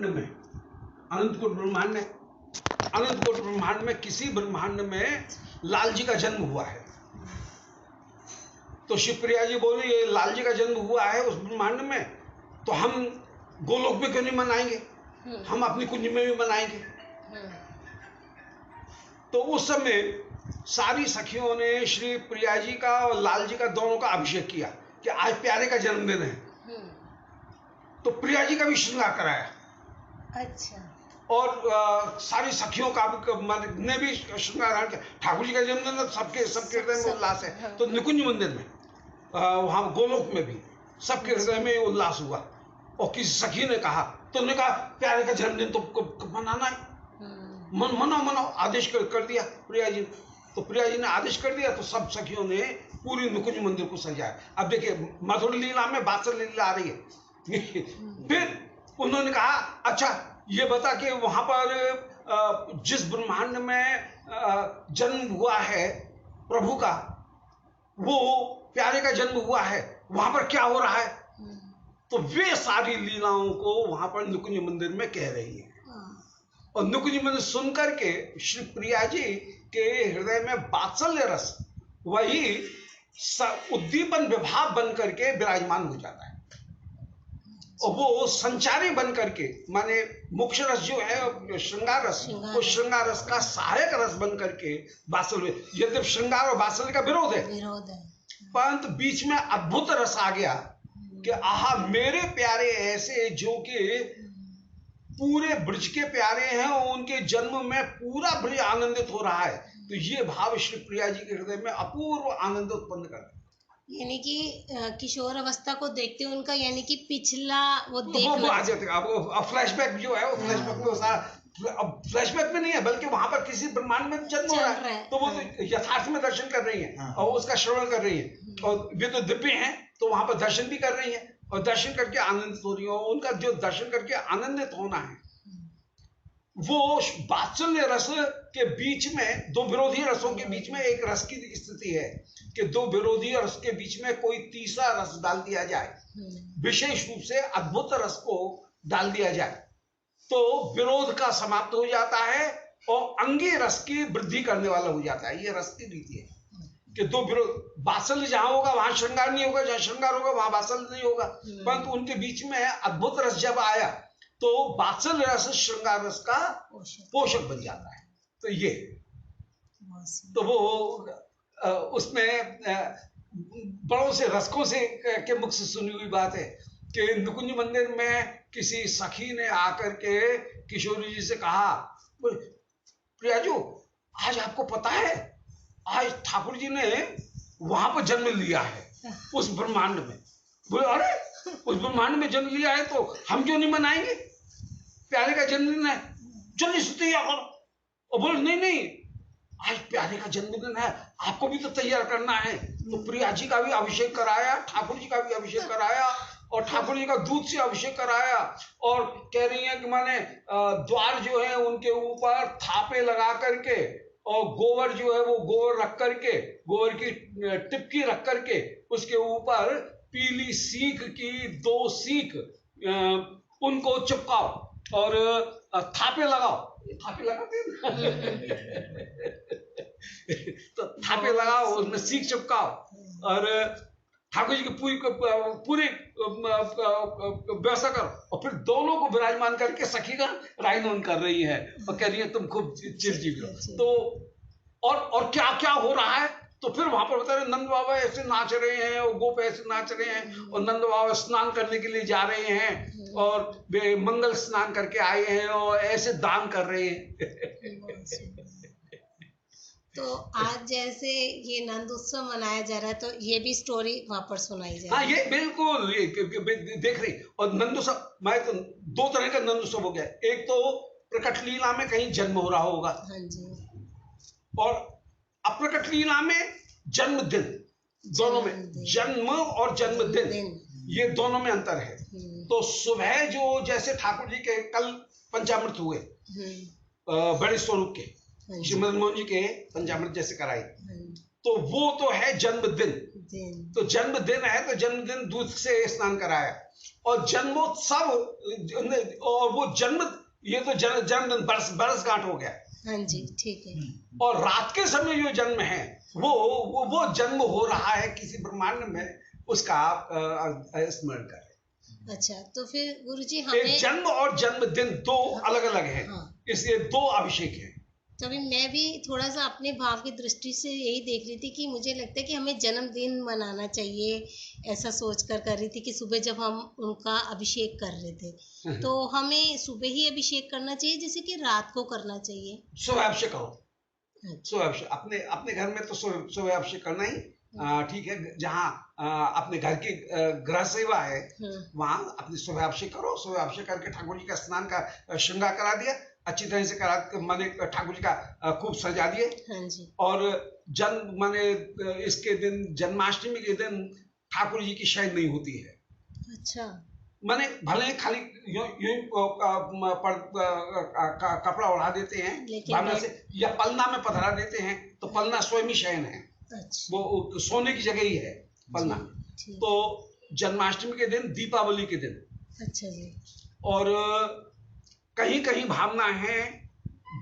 ब्रह्मांड में, अनंत कोटि ब्रह्मांड है, अनंत कोटि ब्रह्मांड में किसी ब्रह्मांड में लाल जी का जन्म हुआ है। तो शिवप्रिया जी बोली ये लाल जी का जन्म हुआ है उस ब्रह्मांड में, तो हम गोलोक में क्यों नहीं मनाएंगे, हम अपनी कुंज में भी मनाएंगे। तो उस समय सारी सखियों ने श्री प्रिया जी का और लाल जी का दोनों का अभिषेक किया कि आज प्यारे का जन्मदिन है। तो प्रिया जी का भी श्रृंगार कराया। अच्छा। और सारी सखियों का ने भी श्रृंगार किया। ठाकुर जी का जन्मदिन है, सबके हृदय में उल्लास है। तो निकुंज मंदिर में, वहां गोलोक में भी सबके हृदय में उल्लास हुआ। और किसी सखी ने कहा, तो उन्होंने कहा प्यारे का जन्मदिन तो मनाना है, मनाओ, आदेश कर दिया प्रिया जी। तो प्रिया जी ने आदेश कर दिया, तो सब सखियों ने पूरी निकुंज मंदिर को सजाया। अब देखिए मधुर लीला में वात्सल्य लीला आ रही है। फिर उन्होंने कहा अच्छा ये बता कि वहां पर जिस ब्रह्मांड में जन्म हुआ है प्रभु का, वो प्यारे का जन्म हुआ है, वहां पर क्या हो रहा है। तो वे सारी लीलाओं को वहां पर निकुंज मंदिर में कह रही है। और निकुंज मंदिर सुनकर के श्री प्रिया जी के हृदय में वात्सल्य रस वही उद्दीपन विभाव बन करके विराजमान हो जाता है। और वो संचारी बन करके, माने मुख्य रस जो है श्रृंगार रस, वो श्रृंगार रस का सहायक रस बन करके वात्सल्य, यद्यप श्रृंगार और वात्सल्य का विरोध है, परंतु बीच में अद्भुत रस आ गया कि आहा मेरे प्यारे ऐसे जो कि पूरे ब्रज के प्यारे हैं और उनके जन्म में पूरा ब्रज आनंदित हो रहा है। तो ये भाव श्री प्रिया जी के हृदय में अपूर्व आनंद उत्पन्न करते हैं। यानी कि किशोर अवस्था को देखते हैं उनका, यानी कि पिछला वो आ जाते हैं। अब फ्लैशबैक जो है वो फ्लैशबैक में सारा, अब फ्लैशबैक में नहीं है बल्कि वहां पर किसी ब्रह्मांड में जन्म हो रहा है, तो वो तो यथार्थ में दर्शन कर रही है और उसका श्रवण कर रही है। और वे तो दिव्य हैं, तो वहां पर दर्शन भी कर रही है और दर्शन करके आनंदित हो रही है। उनका जो दर्शन करके आनंदित होना है, वो वात्सल्य रस के बीच में, दो विरोधी रसों के बीच में एक रस की स्थिति है कि दो विरोधी रस के बीच में कोई तीसरा रस डाल दिया जाए, विशेष रूप से अद्भुत रस को डाल दिया जाए, तो विरोध का समाप्त हो जाता है और अंगी रस की वृद्धि करने वाला हो जाता है। ये रस की रीति है कि दो विरोध, वात्सल्य जहां होगा वहां श्रृंगार नहीं होगा, जहां श्रृंगार होगा वहां वात्सल्य नहीं होगा, परंतु उनके बीच में अद्भुत रस जब आया तो वात्सल्य रस श्रृंगार रस का पोषक बन जाता है। तो ये तो वो उसमें बड़ों से रसकों से के मुख से सुनी हुई बात है कि निकुंज मंदिर में किसी सखी ने आकर के किशोरी जी से कहा, प्रियाजू आज आपको पता है आज ठाकुर जी ने वहां पर जन्म लिया है उस ब्रह्मांड में। बोले अरे उस ब्रह्मांड में जन्म लिया है तो हम क्यों नहीं मनाएंगे, प्यारे का जन्मदिन है, जल्दी से तैयार करो। और बोले नहीं आज प्यारे का जन्मदिन है, आपको भी तो तैयार करना है। तो प्रिया जी का भी अभिषेक कराया, ठाकुर जी का भी अभिषेक कराया और ठाकुर जी का दूध से अभिषेक कराया। और कह रही है कि माने द्वार जो है उनके ऊपर थापे लगा करके और गोबर जो है वो गोबर रख करके, गोबर की टिपकी रख करके उसके ऊपर पीली सीख की 2 सीख उनको चिपकाओ और थापे लगाओ। थापे लगाते तो थापे लगाओ, उसमें सीख चिपकाओ और ठाकुर जी की पूरी व्यवस्था करो। और फिर दोनों को विराजमान करके सखी का रायनोन कर रही है और कह रही है तुम खूब चिरजीवी हो। तो और क्या क्या हो रहा है, तो फिर वहां पर बता रहे नंद बाबा ऐसे नाच रहे हैं और गोप ऐसे नाच रहे हैं और नंद बाबा स्नान करने के लिए जा रहे हैं और वे मंगल स्नान करके आए हैं और ऐसे दान कर रहे हैं। तो आज जैसे ये नंद उत्सव मनाया जा रहा है तो ये भी स्टोरी वहां पर सुनाई जा रही है। हाँ ये बिल्कुल ये देख रही। और नंद उत्सव मैं तो 2 तरह का नंद उत्सव हो गया, एक तो प्रकट लीला में कहीं जन्म हो रहा होगा, हाँ जी, और अप्रकट लीला में जन्मदिन, दोनों में जन्म और जन्मदिन ये दोनों में अंतर है। तो सुबह जो जैसे ठाकुर जी के कल पंचामृत हुए बड़े स्वरूप के श्री मदन मोहन जी के पंचामृत जैसे कराए, तो वो तो है जन्मदिन। तो जन्मदिन है तो जन्मदिन दूध से स्नान कराया, और जन्मोत्सव, और वो जन्म, ये तो जन्मदिन बरसगांठ हो गया। हाँ जी, ठीक है। और रात के समय जो जन्म है वो जन्म हो रहा है किसी ब्रह्मांड में, उसका आप स्मरण करें। अच्छा, तो फिर गुरुजी हमें एक जन्म और जन्मदिन दो अलग अलग है, इसलिए दो अभिषेक है। तो अभी मैं भी थोड़ा सा अपने भाव की दृष्टि से यही देख रही थी कि मुझे लगता है कि हमें जन्मदिन मनाना चाहिए, ऐसा सोच कर रही थी कि सुबह जब हम उनका अभिषेक कर रहे थे तो हमें सुबह ही अभिषेक करना चाहिए जैसे कि रात को करना चाहिए। सुबह अभिषेक करो। सुबह अभिषेक अपने अपने घर में तो सुबह अभिषेक करना ही ठीक है। जहाँ अपने घर की गृह सेवा है वहाँ अपनी सुबह अभिषेक करो। सुबह अभिषेक करके ठाकुर जी का स्नान का श्रृंगार करा दिया, अच्छी तरह से करा, माने ठाकुर जी का खूब सजा दिए। हाँ जी। और जन्म माने इसके दिन, जन्माष्टमी के दिन ठाकुर जी की शयन नहीं होती है। अच्छा। माने भले खाली कपड़ा ओढ़ा देते हैं भावना से, या पलना में पधरा देते हैं, तो पलना स्वयं ही शयन है। अच्छा। वो सोने की जगह ही है पलना। तो जन्माष्टमी के दिन, दीपावली के दिन। अच्छा जी। और कहीं कहीं भावना है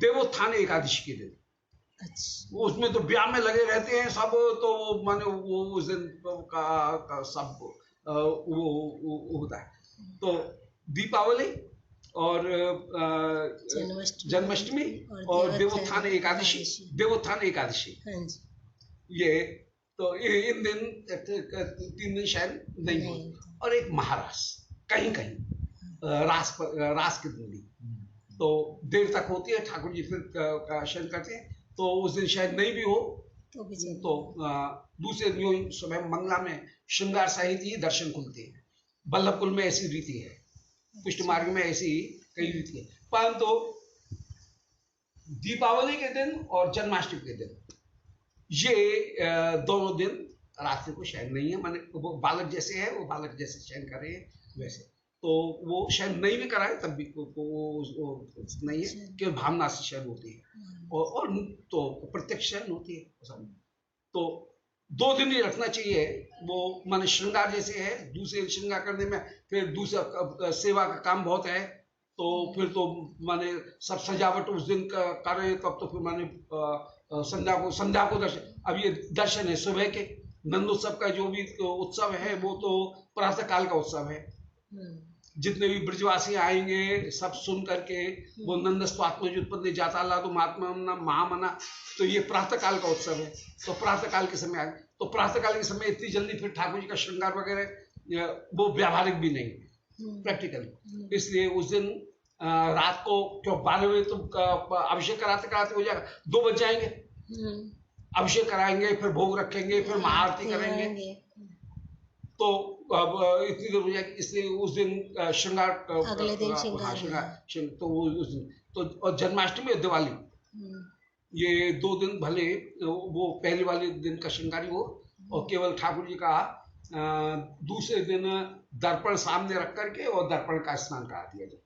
देवोत्थान एकादशी के दिन। अच्छा। उसमें तो ब्याह में लगे रहते हैं सब, तो माने वो उस दिन का सब वो होता है। तो दीपावली और जन्माष्टमी और देवोत्थान एकादशी, देवोत्थान एकादशी, ये तो इन दिन 3 दिन शायद नहीं होते। और एक महारास कहीं कहीं रास के दिन भी तो देर तक होती है, ठाकुर जी फिर शयन करते हैं, तो उस दिन शायद नहीं भी हो तो दूसरे दिन सुबह मंगला में श्रृंगार सहित ही दर्शन खुलते हैं। बल्लभ कुल में ऐसी रीति है, पुष्ट मार्ग में ऐसी कई रीति है। परंतु दीपावली के दिन और जन्माष्टमी के दिन ये दोनों दिन रात्रि को शयन नहीं है। माने वो बालक जैसे है, वो बालक जैसे शयन कर रहे हैं वैसे, तो वो शयन नहीं भी कराए तब भी वो नहीं है, केवल भावना से शयन होती है। और तो प्रत्यक्ष शयन होती है। तो 2 दिन ही रखना चाहिए। वो माने श्रृंगार जैसे है, दूसरे श्रृंगार करने में फिर दूसरा सेवा का काम बहुत है, तो फिर तो माने सब सजावट उस दिन करें, तब तो फिर माने संध्या को दर्शन। अब ये दर्शन है सुबह के नंदोत्सव का, जो भी उत्सव है वो तो प्रातः काल का उत्सव है। जितने भी ब्रजवासी आएंगे सब सुन करके वो नंदस्वात्मोत्पत्ति जाता ला तो महात्मा महामना, तो ये प्रातः काल का उत्सव है। तो प्रातः काल के समय आए, तो प्रातः काल के समय इतनी जल्दी फिर ठाकुर जी का श्रृंगार वगैरह वो व्यावहारिक भी नहीं, प्रैक्टिकली। इसलिए उस दिन रात को क्यों 12 बजे तो अभिषेक कराते कराते हो जाएगा, 2 बज जाएंगे। अभिषेक कराएंगे, फिर भोग रखेंगे, फिर महाआरती करेंगे, तो अब इतनी देर हो जाएगी। इसलिए उस दिन श्रृंगार, अगले दिन श्रृंगार तो उस दिन तो, और जन्माष्टमी और दिवाली ये 2 दिन भले वो पहले वाले दिन का श्रृंगारी हो, और केवल ठाकुर जी का दूसरे दिन दर्पण सामने रख करके और दर्पण का स्नान करा दिया जाए।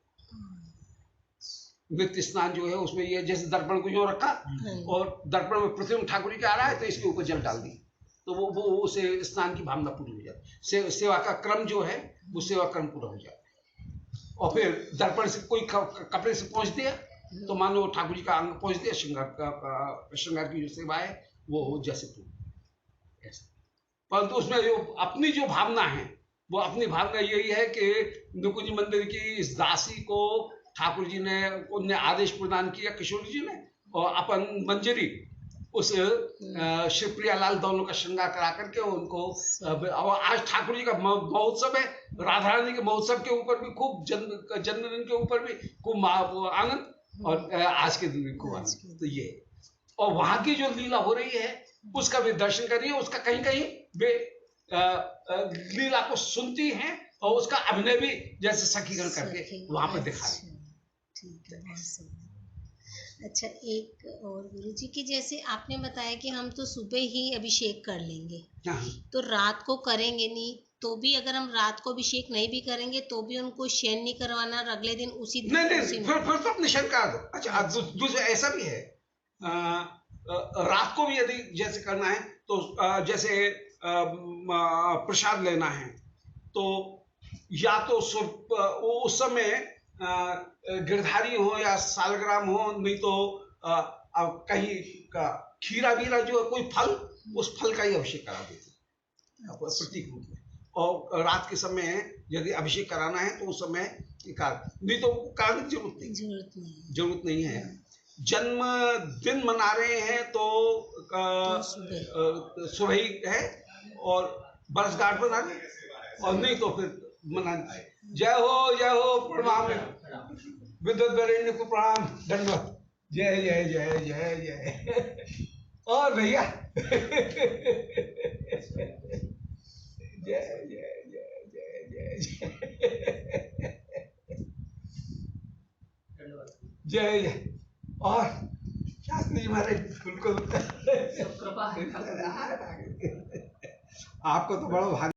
नित्य स्नान जो है उसमें ये जैसे दर्पण को यूं रखा और दर्पण में प्रतिबिंब ठाकुर जी का आ रहा है तो इसके ऊपर जल डाल दी, तो वो उसे स्नान की भावना पूरी हो जाती। सेवा का क्रम जो है वो सेवा क्रम पूरा हो जाता है। और फिर दर्पण से कोई कपड़े से पहुंच दिया तो मान लो ठाकुर जी का अंग पहुंच दिया, श्रृंगार की जो सेवा है वो हो जैसे पूरी ऐसा। परंतु उसमें जो अपनी जो भावना है, वो अपनी भावना यही है कि नुकुंज मंदिर की इस दासी को ठाकुर जी ने उन्हें आदेश प्रदान किया, किशोर जी ने, और अपन मंजरी उस शिवप्रिया लाल दोनों का श्रृंगार करा करके उनको। आज ठाकुर जी का महोत्सव है, राधा रानी के महोत्सव के ऊपर भी खूब, जन्मदिन के ऊपर भी खूब आनंद, और आज के दिन भी खूब आनंद। तो ये और वहां की जो लीला हो रही है उसका भी दर्शन कर रही है, उसका कहीं कहीं वे लीला को सुनती हैं और उसका अभिनय भी जैसे सखीगण करके वहां पर दिखा रहे। ठीक है, बहुत सुंदर। अच्छा, एक और गुरुजी की जैसे आपने बताया कि हम तो सुबह ही अभिषेक कर लेंगे, तो रात को करेंगे नहीं, तो भी अगर हम रात को अभिषेक नहीं भी करेंगे तो भी उनको शयन नहीं करवाना, और अगले दिन उसी दिन नहीं, फिर तो अपने शयन करा दो। अच्छा, दूसरा ऐसा भी है, रात को भी यदि जैसे करना है तो जैसे प्रसाद लेना है तो या तो उस समय गिरधारी हो या सालग्राम हो, नहीं तो कहीं का खीरा वीरा जो है कोई फल, उस फल का ही अभिषेक करा देते हैं प्रतीक रूप में। और रात के समय यदि अभिषेक कराना है तो उस समय नहीं तो कारण की जरूरत नहीं है। जन्मदिन मना रहे हैं तो सुबह ही है, और वर्षगांठ मना रहे, और नहीं तो फिर मना। जय हो प्रणाम, विद्युत वरेण्य को प्रणाम, दंडवत, जय जय जय जय जय। और भैया जय जय जय जय जय जय जय। और शास्त्री जी महाराज बिल्कुल, आपको तो बड़ा भाग्य।